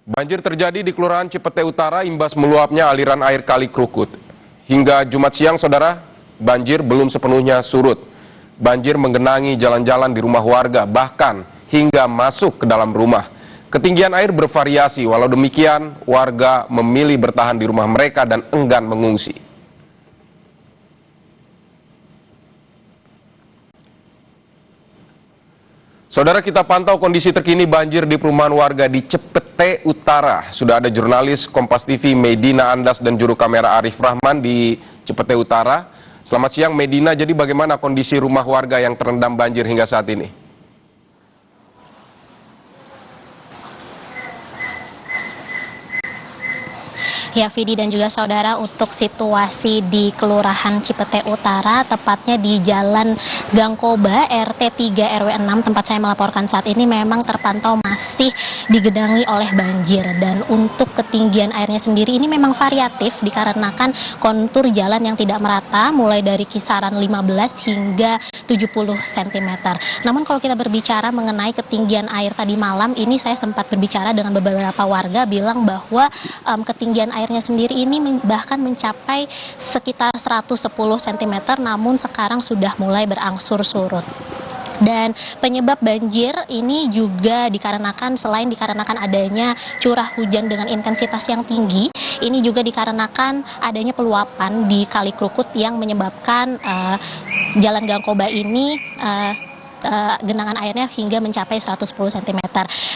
Banjir terjadi di Kelurahan Cipete Utara imbas meluapnya aliran air Kali Krukut. Hingga Jumat siang, saudara, banjir belum sepenuhnya surut. Banjir menggenangi jalan-jalan di rumah warga, bahkan hingga masuk ke dalam rumah. Ketinggian air bervariasi, walau demikian warga memilih bertahan di rumah mereka dan enggan mengungsi. Saudara, kita pantau kondisi terkini banjir di perumahan warga di Cipete Utara. Sudah ada jurnalis Kompas TV Medina Andas dan juru kamera Arif Rahman di Cipete Utara. Selamat siang Medina, jadi bagaimana kondisi rumah warga yang terendam banjir hingga saat ini? Ya, Vidi dan juga saudara, untuk situasi di Kelurahan Cipete Utara, tepatnya di Jalan Gangkoba RT 3 RW 6, tempat saya melaporkan saat ini, memang terpantau masih digenangi oleh banjir. Dan untuk ketinggian airnya sendiri ini memang variatif dikarenakan kontur jalan yang tidak merata, mulai dari kisaran 15 hingga 70 cm. Namun kalau kita berbicara mengenai ketinggian air tadi malam, ini saya sempat berbicara dengan beberapa warga bilang bahwa ketinggian airnya sendiri ini bahkan mencapai sekitar 110 cm, namun sekarang sudah mulai berangsur surut. Dan penyebab banjir ini juga dikarenakan, selain dikarenakan adanya curah hujan dengan intensitas yang tinggi, ini juga dikarenakan adanya peluapan di Kali Krukut yang menyebabkan Jalan Gangkoba ini genangan airnya hingga mencapai 110 cm.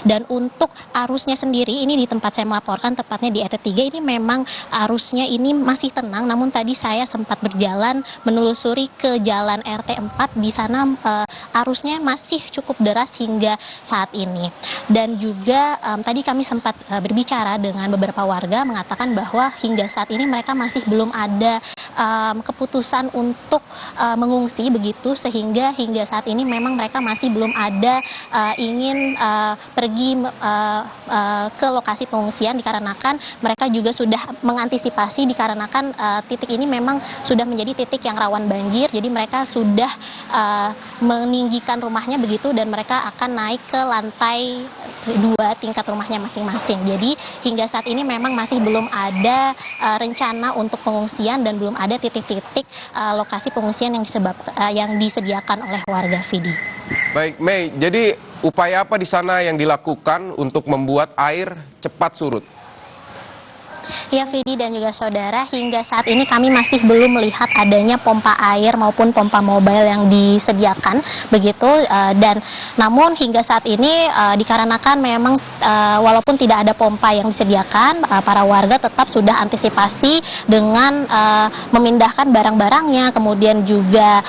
Dan untuk arusnya sendiri, ini di tempat saya melaporkan, tepatnya di RT 3, ini memang arusnya ini masih tenang, namun tadi saya sempat berjalan menelusuri ke jalan RT 4, di sana arusnya masih cukup deras hingga saat ini. Dan juga tadi kami sempat berbicara dengan beberapa warga mengatakan bahwa hingga saat ini mereka masih belum ada keputusan untuk mengungsi begitu, sehingga hingga saat ini memang mereka masih belum ada ingin pergi ke lokasi pengungsian, dikarenakan mereka juga sudah mengantisipasi dikarenakan titik ini memang sudah menjadi titik yang rawan banjir. Jadi mereka sudah meninggikan rumahnya begitu, dan mereka akan naik ke lantai 2 tingkat rumahnya masing-masing. Jadi hingga saat ini memang masih belum ada rencana untuk pengungsian dan belum ada titik-titik lokasi pengungsian yang disediakan oleh warga, Vidi. Baik, Mei, jadi upaya apa di sana yang dilakukan untuk membuat air cepat surut? Ya, Vidi dan juga saudara, hingga saat ini kami masih belum melihat adanya pompa air maupun pompa mobile yang disediakan begitu, dan namun hingga saat ini dikarenakan memang walaupun tidak ada pompa yang disediakan, para warga tetap sudah antisipasi dengan memindahkan barang-barangnya, kemudian juga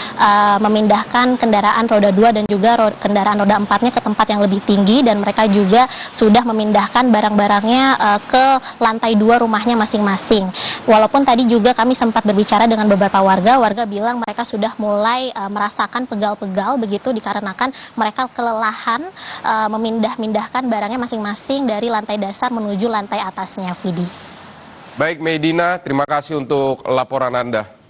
memindahkan kendaraan roda 2 dan juga kendaraan roda 4-nya ke tempat yang lebih tinggi, dan mereka juga sudah memindahkan barang-barangnya ke lantai 2 rumahnya masing-masing. Walaupun tadi juga kami sempat berbicara dengan beberapa warga bilang mereka sudah mulai merasakan pegal-pegal begitu, dikarenakan mereka kelelahan memindah-mindahkan barangnya masing-masing dari lantai dasar menuju lantai atasnya, Vidi. Baik, Medina, terima kasih untuk laporan Anda.